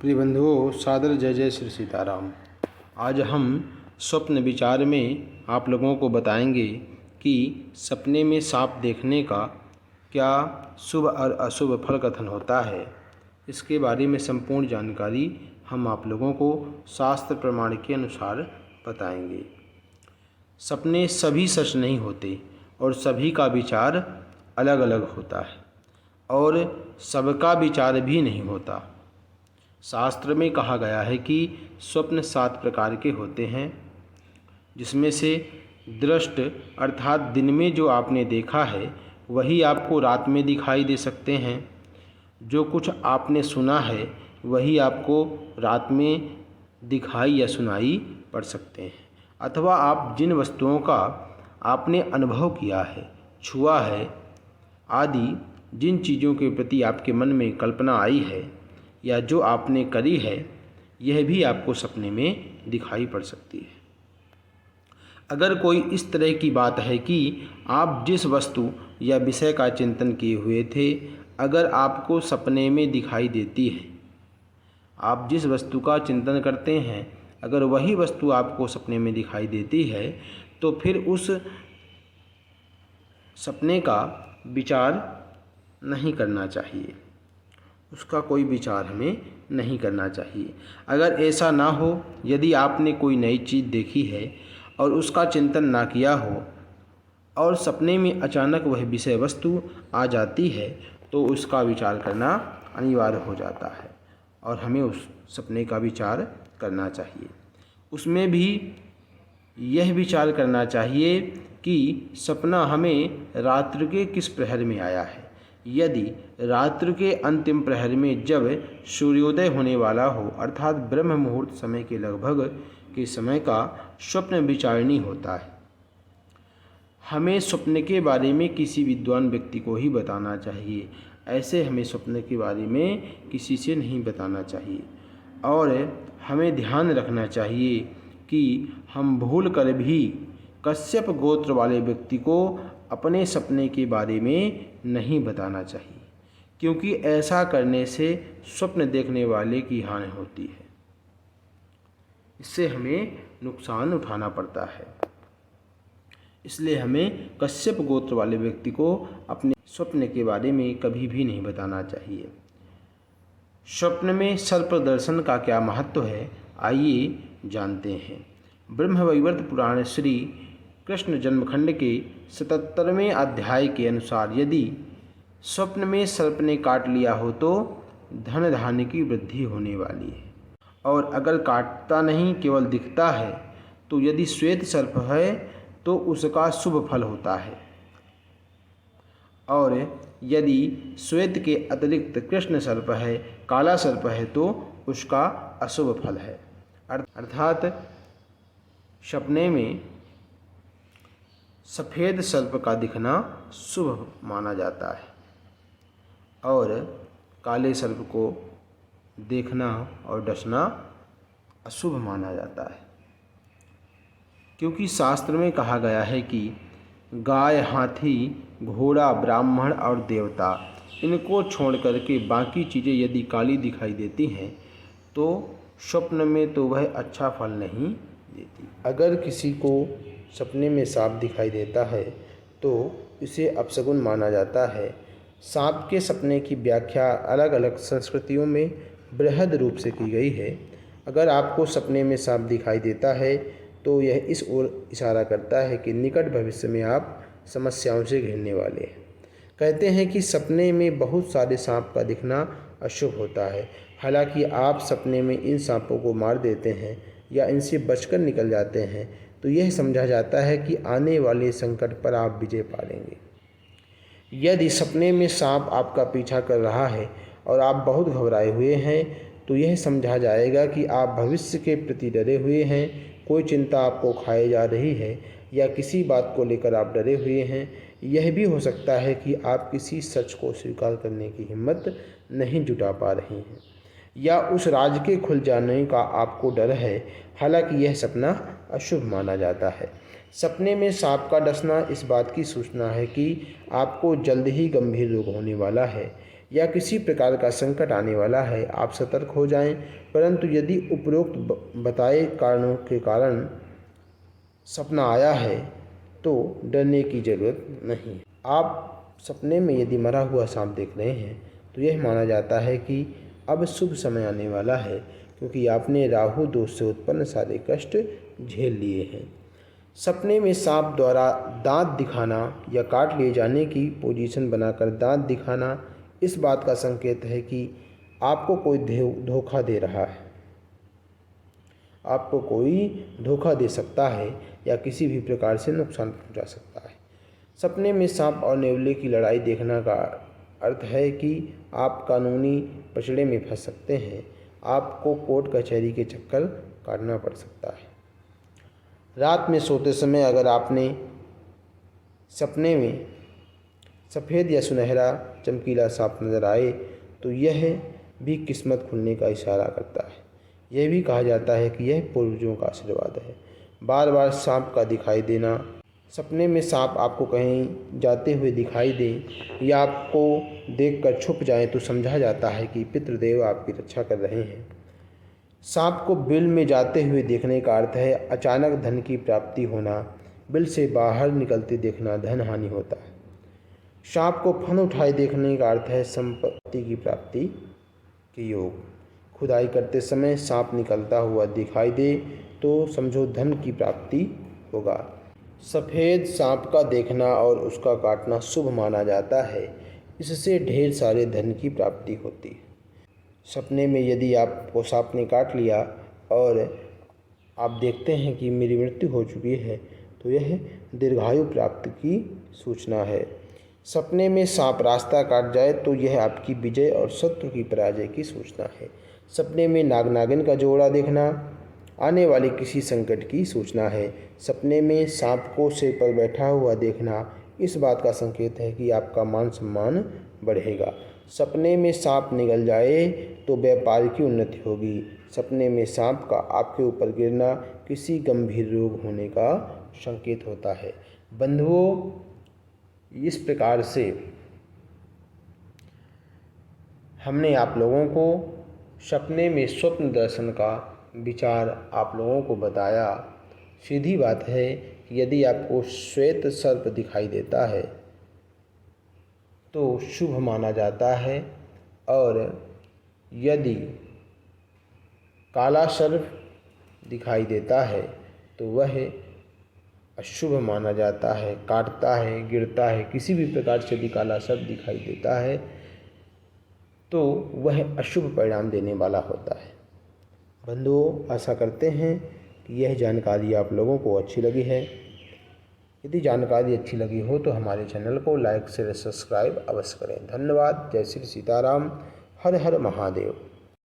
प्रिय बंधुओं, सादर जय जय श्री सीताराम। आज हम स्वप्न विचार में आप लोगों को बताएंगे कि सपने में सांप देखने का क्या शुभ और अशुभ फल कथन होता है। इसके बारे में संपूर्ण जानकारी हम आप लोगों को शास्त्र प्रमाण के अनुसार बताएंगे। सपने सभी सच नहीं होते और सभी का विचार अलग अलग होता है और सबका विचार भी नहीं होता। शास्त्र में कहा गया है कि स्वप्न 7 प्रकार के होते हैं, जिसमें से दृष्ट अर्थात दिन में जो आपने देखा है वही आपको रात में दिखाई दे सकते हैं। जो कुछ आपने सुना है वही आपको रात में दिखाई या सुनाई पड़ सकते हैं, अथवा आप जिन वस्तुओं का आपने अनुभव किया है, छुआ है आदि जिन चीज़ों के प्रति आपके मन में कल्पना आई है या जो आपने करी है, यह भी आपको सपने में दिखाई पड़ सकती है। अगर कोई इस तरह की बात है कि आप जिस वस्तु या विषय का चिंतन किए हुए थे, अगर आपको सपने में दिखाई देती है, आप जिस वस्तु का चिंतन करते हैं अगर वही वस्तु आपको सपने में दिखाई देती है, तो फिर उस सपने का विचार नहीं करना चाहिए, उसका कोई विचार हमें नहीं करना चाहिए। अगर ऐसा ना हो, यदि आपने कोई नई चीज़ देखी है और उसका चिंतन ना किया हो और सपने में अचानक वह विषय वस्तु आ जाती है, तो उसका विचार करना अनिवार्य हो जाता है और हमें उस सपने का विचार करना चाहिए। उसमें भी यह विचार करना चाहिए कि सपना हमें रात्रि के किस प्रहर में आया है। यदि रात्रि के अंतिम प्रहर में जब सूर्योदय होने वाला हो, अर्थात ब्रह्म मुहूर्त समय के लगभग के समय का स्वप्न विचारणीय होता है, हमें स्वप्न के बारे में किसी विद्वान व्यक्ति को ही बताना चाहिए। ऐसे हमें स्वप्न के बारे में किसी से नहीं बताना चाहिए और हमें ध्यान रखना चाहिए कि हम भूल कर भी कश्यप गोत्र वाले व्यक्ति को अपने सपने के बारे में नहीं बताना चाहिए, क्योंकि ऐसा करने से स्वप्न देखने वाले की हानि होती है, इससे हमें नुकसान उठाना पड़ता है। इसलिए हमें कश्यप गोत्र वाले व्यक्ति को अपने स्वप्न के बारे में कभी भी नहीं बताना चाहिए। स्वप्न में सर्प दर्शन का क्या महत्व है, आइए जानते हैं। ब्रह्मवैवर्त पुराण श्री कृष्ण जन्मखंड के 77वें अध्याय के अनुसार यदि स्वप्न में सर्प ने काट लिया हो तो धन धान्य की वृद्धि होने वाली है, और अगर काटता नहीं केवल दिखता है तो यदि श्वेत सर्प है तो उसका शुभ फल होता है, और यदि श्वेत के अतिरिक्त कृष्ण सर्प है, काला सर्प है, तो उसका अशुभ फल है। अर्थात सपने में सफ़ेद सर्प का दिखना शुभ माना जाता है और काले सर्प को देखना और डसना अशुभ माना जाता है, क्योंकि शास्त्र में कहा गया है कि गाय, हाथी, घोड़ा, ब्राह्मण और देवता, इनको छोड़ करके बाकी चीज़ें यदि काली दिखाई देती हैं तो स्वप्न में तो वह अच्छा फल नहीं देती। अगर किसी को सपने में सांप दिखाई देता है तो इसे अपशगुन माना जाता है। सांप के सपने की व्याख्या अलग अलग संस्कृतियों में बृहद रूप से की गई है। अगर आपको सपने में सांप दिखाई देता है तो यह इस ओर इशारा करता है कि निकट भविष्य में आप समस्याओं से घिरने वाले हैं। कहते हैं कि सपने में बहुत सारे सांप का दिखना अशुभ होता है। हालांकि आप सपने में इन सांपों को मार देते हैं या इनसे बचकर निकल जाते हैं तो यह समझा जाता है कि आने वाले संकट पर आप विजय पा लेंगे। यदि सपने में सांप आपका पीछा कर रहा है और आप बहुत घबराए हुए हैं तो यह समझा जाएगा कि आप भविष्य के प्रति डरे हुए हैं, कोई चिंता आपको खाए जा रही है या किसी बात को लेकर आप डरे हुए हैं। यह भी हो सकता है कि आप किसी सच को स्वीकार करने की हिम्मत नहीं जुटा पा रहे हैं या उस राज के खुल जाने का आपको डर है। हालांकि यह सपना अशुभ माना जाता है। सपने में सांप का डसना इस बात की सूचना है कि आपको जल्द ही गंभीर रोग होने वाला है। या किसी प्रकार का संकट आने वाला है, आप सतर्क हो जाएं। परंतु यदि उपरोक्त बताए कारणों के कारण सपना आया है तो डरने की ज़रूरत नहीं। आप सपने में यदि मरा हुआ सांप देख रहे हैं तो यह माना जाता है कि अब शुभ समय आने वाला है, क्योंकि आपने राहु दोष से उत्पन्न सारे कष्ट झेल लिए हैं। सपने में सांप द्वारा दांत दिखाना या काट लिए जाने की पोजीशन बनाकर दांत दिखाना इस बात का संकेत है कि आपको कोई धोखा दे रहा है, आपको कोई धोखा दे सकता है या किसी भी प्रकार से नुकसान पहुंचा सकता है। सपने में सांप और नेवले की लड़ाई देखना का अर्थ है कि आप कानूनी पचड़े में फंस सकते हैं, आपको कोर्ट कचहरी के चक्कर काटना पड़ सकता है। रात में सोते समय अगर आपने सपने में सफ़ेद या सुनहरा चमकीला सांप नज़र आए तो यह भी किस्मत खुलने का इशारा करता है। यह भी कहा जाता है कि यह पूर्वजों का आशीर्वाद है। बार बार सांप का दिखाई देना, सपने में सांप आपको कहीं जाते हुए दिखाई दे या आपको देखकर छुप जाए तो समझा जाता है कि पितृदेव आपकी रक्षा कर रहे हैं। सांप को बिल में जाते हुए देखने का अर्थ है अचानक धन की प्राप्ति होना, बिल से बाहर निकलते देखना धन हानि होता है। सांप को फन उठाए देखने का अर्थ है संपत्ति की प्राप्ति के योग। खुदाई करते समय सांप निकलता हुआ दिखाई दे तो समझो धन की प्राप्ति होगा। सफ़ेद सांप का देखना और उसका काटना शुभ माना जाता है, इससे ढेर सारे धन की प्राप्ति होती है। सपने में यदि आपको सांप ने काट लिया और आप देखते हैं कि मेरी मृत्यु हो चुकी है तो यह दीर्घायु प्राप्ति की सूचना है। सपने में सांप रास्ता काट जाए तो यह आपकी विजय और शत्रु की पराजय की सूचना है। सपने में नाग नागिन का जोड़ा देखना आने वाले किसी संकट की सूचना है। सपने में सांप को सिर पर बैठा हुआ देखना इस बात का संकेत है कि आपका मान सम्मान बढ़ेगा। सपने में सांप निगल जाए तो व्यापार की उन्नति होगी। सपने में सांप का आपके ऊपर गिरना किसी गंभीर रोग होने का संकेत होता है। बंधुओं, इस प्रकार से हमने आप लोगों को सपने में स्वप्न दर्शन का विचार आप लोगों को बताया। सीधी बात है कि यदि आपको श्वेत सर्प दिखाई देता है तो शुभ माना जाता है, और यदि काला सर्प दिखाई देता है तो वह अशुभ माना जाता है, काटता है, गिरता है। किसी भी प्रकार से यदि काला सर्प दिखाई देता है तो वह अशुभ परिणाम देने वाला होता है। बंधुओं, आशा करते हैं कि यह जानकारी आप लोगों को अच्छी लगी है। यदि जानकारी अच्छी लगी हो तो हमारे चैनल को लाइक शेयर सब्सक्राइब अवश्य करें। धन्यवाद। जय श्री सीताराम। हर हर महादेव।